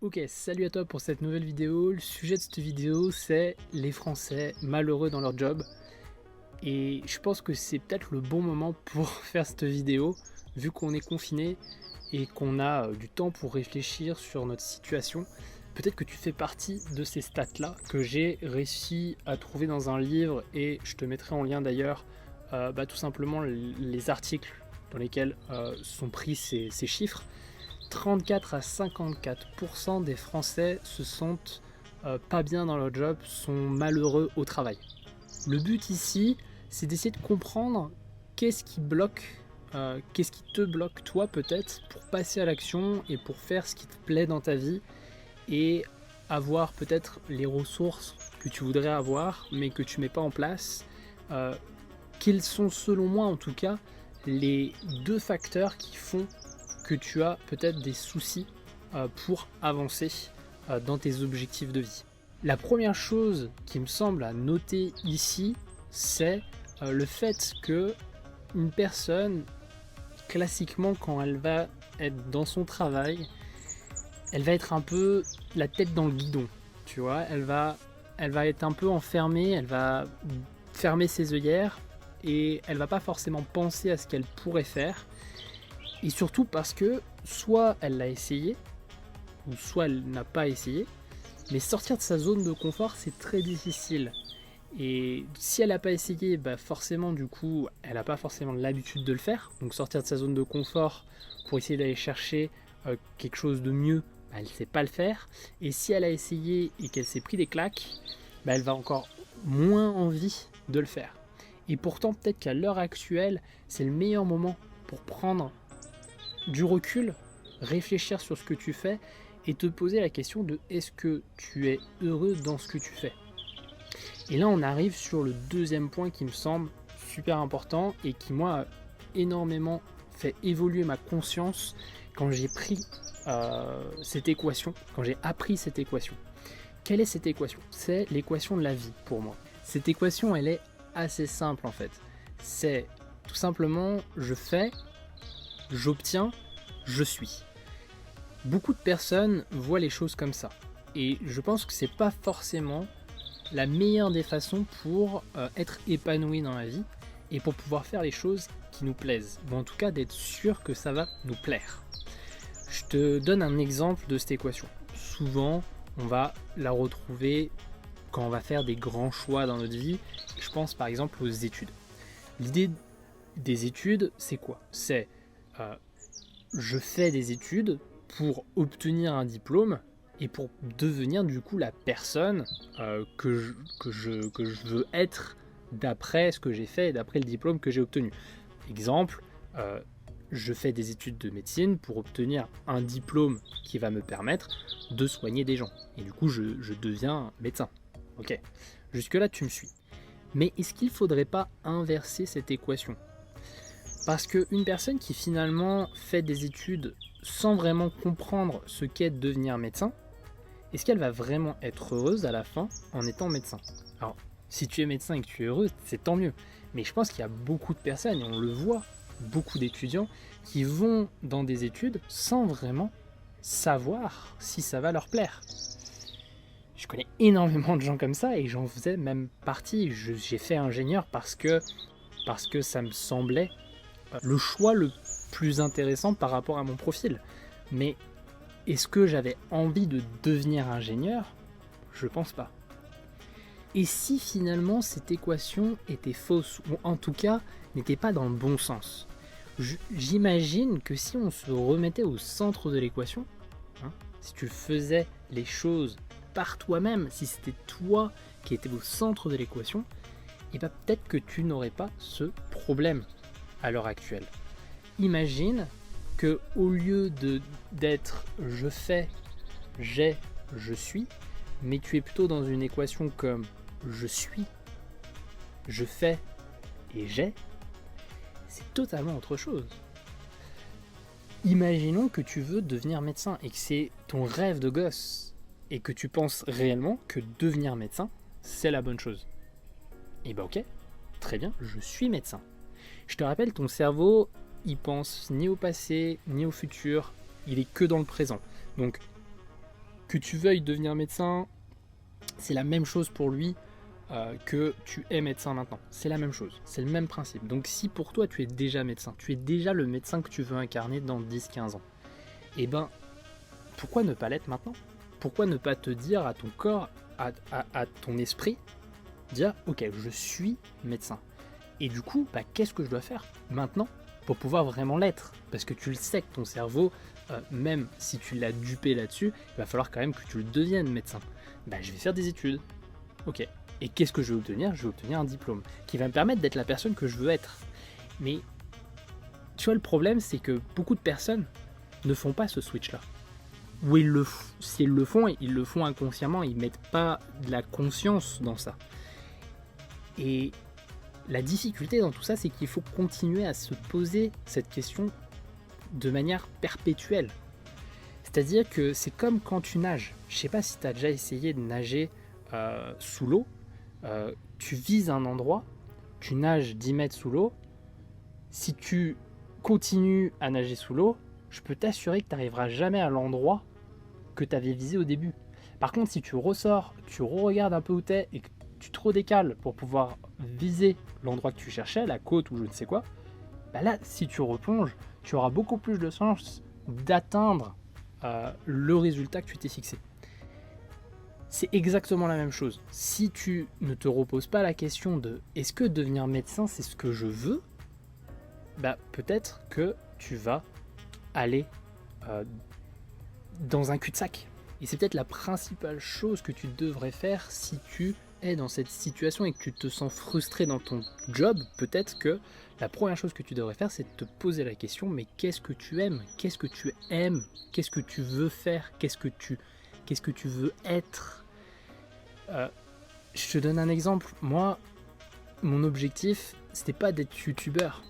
Ok, salut à toi pour cette nouvelle vidéo. Le sujet de cette vidéo, c'est les Français malheureux dans leur job. Et je pense que c'est peut-être le bon moment pour faire cette vidéo, vu qu'on est confiné et qu'on a du temps pour réfléchir sur notre situation. Peut-être que tu fais partie de ces stats-là que j'ai réussi à trouver dans un livre, et je te mettrai en lien d'ailleurs tout simplement les articles dans lesquels sont pris ces chiffres. 34 à 54% des Français se sentent pas bien dans leur job, sont malheureux au travail. Le but ici, c'est d'essayer de comprendre qu'est-ce qui bloque, qu'est-ce qui te bloque toi peut-être pour passer à l'action et pour faire ce qui te plaît dans ta vie et avoir peut-être les ressources que tu voudrais avoir mais que tu mets pas en place. Quels sont selon moi en tout cas les deux facteurs qui font que tu as peut-être des soucis pour avancer dans tes objectifs de vie. La première chose qui me semble à noter ici, c'est le fait que une personne, classiquement, quand elle va être dans son travail, elle va être un peu la tête dans le guidon, tu vois, elle va être un peu enfermée, elle va fermer ses œillères et elle va pas forcément penser à ce qu'elle pourrait faire. Et surtout parce que soit elle l'a essayé, ou soit elle n'a pas essayé, mais sortir de sa zone de confort, c'est très difficile. Et si elle n'a pas essayé, forcément du coup, elle n'a pas forcément l'habitude de le faire. Donc sortir de sa zone de confort pour essayer d'aller chercher quelque chose de mieux, elle ne sait pas le faire. Et si elle a essayé et qu'elle s'est pris des claques, elle va encore moins envie de le faire. Et pourtant, peut-être qu'à l'heure actuelle, c'est le meilleur moment pour prendre du recul, réfléchir sur ce que tu fais et te poser la question de est-ce que tu es heureux dans ce que tu fais. Et là on arrive sur le deuxième point qui me semble super important et qui moi a énormément fait évoluer ma conscience quand j'ai pris cette équation, quand j'ai appris cette équation. Quelle est cette équation? C'est l'équation de la vie pour moi. Cette équation elle est assez simple en fait. C'est tout simplement je fais, j'obtiens, je suis. Beaucoup de personnes voient les choses comme ça. Et je pense que c'est pas forcément la meilleure des façons pour être épanoui dans la vie et pour pouvoir faire les choses qui nous plaisent. Ou en tout cas d'être sûr que ça va nous plaire. Je te donne un exemple de cette équation. Souvent, on va la retrouver quand on va faire des grands choix dans notre vie. Je pense par exemple aux études. L'idée des études, c'est quoi? C'est je fais des études pour obtenir un diplôme et pour devenir du coup la personne que je veux être d'après ce que j'ai fait et d'après le diplôme que j'ai obtenu. Exemple, je fais des études de médecine pour obtenir un diplôme qui va me permettre de soigner des gens. Et du coup, je deviens médecin. Ok, jusque-là, tu me suis. Mais est-ce qu'il ne faudrait pas inverser cette équation? Parce qu'une personne qui finalement fait des études sans vraiment comprendre ce qu'est devenir médecin, est-ce qu'elle va vraiment être heureuse à la fin en étant médecin? Alors, si tu es médecin et que tu es heureux, c'est tant mieux. Mais je pense qu'il y a beaucoup de personnes, et on le voit, beaucoup d'étudiants, qui vont dans des études sans vraiment savoir si ça va leur plaire. Je connais énormément de gens comme ça et j'en faisais même partie. J'ai fait ingénieur parce que ça me semblait le choix le plus intéressant par rapport à mon profil. Mais est-ce que j'avais envie de devenir ingénieur? Je pense pas. Et si finalement cette équation était fausse, ou en tout cas n'était pas dans le bon sens? J'imagine que si on se remettait au centre de l'équation, si tu faisais les choses par toi-même, si c'était toi qui étais au centre de l'équation, et peut-être que tu n'aurais pas ce problème à l'heure actuelle. Imagine que au lieu d'être je fais, j'ai, je suis, mais tu es plutôt dans une équation comme je suis, je fais et j'ai, c'est totalement autre chose. Imaginons que tu veux devenir médecin et que c'est ton rêve de gosse et que tu penses réellement que devenir médecin, c'est la bonne chose. Et ok, très bien, je suis médecin. Je te rappelle, ton cerveau, il pense ni au passé, ni au futur, il est que dans le présent. Donc, Que tu veuilles devenir médecin, c'est la même chose pour lui que tu es médecin maintenant. C'est la même chose, c'est le même principe. Donc si pour toi tu es déjà médecin, tu es déjà le médecin que tu veux incarner dans 10-15 ans, eh ben pourquoi ne pas l'être maintenant? Pourquoi ne pas te dire à ton corps, à ton esprit, dire ok, je suis médecin. Et du coup, qu'est-ce que je dois faire maintenant pour pouvoir vraiment l'être? Parce que tu le sais que ton cerveau, même si tu l'as dupé là-dessus, il va falloir quand même que tu le deviennes médecin. Je vais faire des études. Ok. Et qu'est-ce que je vais obtenir? Je vais obtenir un diplôme qui va me permettre d'être la personne que je veux être. Mais tu vois, le problème, c'est que beaucoup de personnes ne font pas ce switch-là. Ou s'ils le font, ils le font inconsciemment, ils ne mettent pas de la conscience dans ça. Et la difficulté dans tout ça, c'est qu'il faut continuer à se poser cette question de manière perpétuelle. C'est-à-dire que c'est comme quand tu nages. Je ne sais pas si tu as déjà essayé de nager sous l'eau. Tu vises un endroit, tu nages 10 mètres sous l'eau. Si tu continues à nager sous l'eau, je peux t'assurer que tu n'arriveras jamais à l'endroit que tu avais visé au début. Par contre, si tu ressors, tu regardes un peu où tu es et que tu te redécales pour pouvoir viser l'endroit que tu cherchais, la côte ou je ne sais quoi, là, si tu replonges, tu auras beaucoup plus de chances d'atteindre le résultat que tu t'es fixé. C'est exactement la même chose. Si tu ne te reposes pas la question de est-ce que devenir médecin c'est ce que je veux, peut-être que tu vas aller dans un cul-de-sac. Et c'est peut-être la principale chose que tu devrais faire si tu es dans cette situation et que tu te sens frustré dans ton job. Peut-être que la première chose que tu devrais faire, c'est de te poser la question, mais qu'est-ce que tu aimes? Qu'est-ce que tu aimes? Qu'est-ce que tu veux faire? Qu'est-ce que tu veux être? Je te donne un exemple. Moi, mon objectif, c'était pas d'être youtubeur.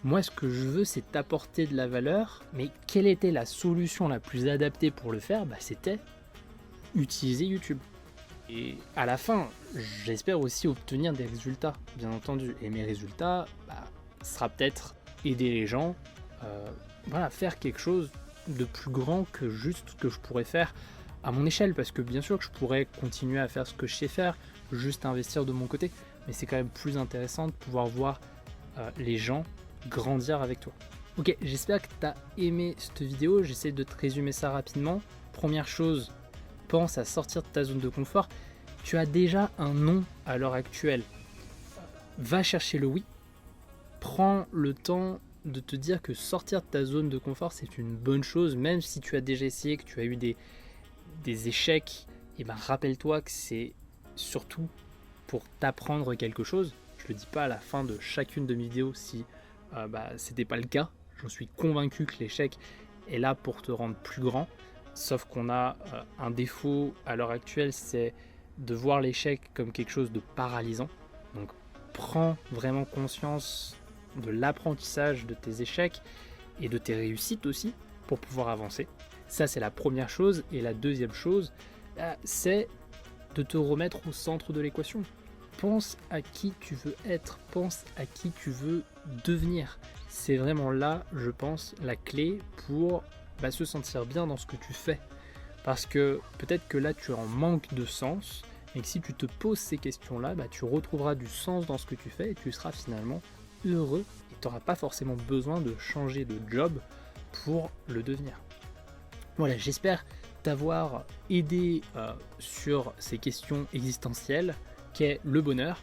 Moi, ce que je veux, c'est t'apporter de la valeur. Mais quelle était la solution la plus adaptée pour le faire? C'était utiliser YouTube. Et à la fin, j'espère aussi obtenir des résultats, bien entendu. Et mes résultats, sera peut-être aider les gens, faire quelque chose de plus grand que juste ce que je pourrais faire à mon échelle. Parce que bien sûr que je pourrais continuer à faire ce que je sais faire, juste investir de mon côté. Mais c'est quand même plus intéressant de pouvoir voir les gens grandir avec toi. Ok, j'espère que tu as aimé cette vidéo. J'essaie de te résumer ça rapidement. Première chose, pense à sortir de ta zone de confort. Tu as déjà un non à l'heure actuelle. Va chercher le oui. Prends le temps de te dire que sortir de ta zone de confort, c'est une bonne chose, même si tu as déjà essayé, que tu as eu des échecs. Et rappelle-toi que c'est surtout pour t'apprendre quelque chose. Je le dis pas à la fin de chacune de mes vidéos si c'était pas le cas. J'en suis convaincu que l'échec est là pour te rendre plus grand. Sauf qu'on a un défaut à l'heure actuelle, c'est de voir l'échec comme quelque chose de paralysant. Donc prends vraiment conscience de l'apprentissage de tes échecs et de tes réussites aussi pour pouvoir avancer. Ça, c'est la première chose. Et la deuxième chose, c'est de te remettre au centre de l'équation. Pense à qui tu veux être, pense à qui tu veux devenir. C'est vraiment là, je pense, la clé pour se sentir bien dans ce que tu fais. Parce que peut-être que là, tu es en manque de sens, et que si tu te poses ces questions-là, tu retrouveras du sens dans ce que tu fais, et tu seras finalement heureux, et tu n'auras pas forcément besoin de changer de job pour le devenir. Voilà, j'espère t'avoir aidé sur ces questions existentielles, qu'est le bonheur.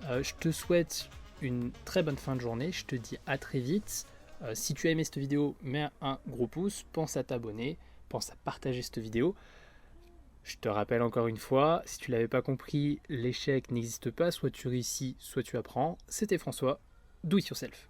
Je te souhaite une très bonne fin de journée, je te dis à très vite. Si tu as aimé cette vidéo, mets un gros pouce, pense à t'abonner, pense à partager cette vidéo. Je te rappelle encore une fois, si tu ne l'avais pas compris, l'échec n'existe pas, soit tu réussis, soit tu apprends. C'était François, Do It Yourself.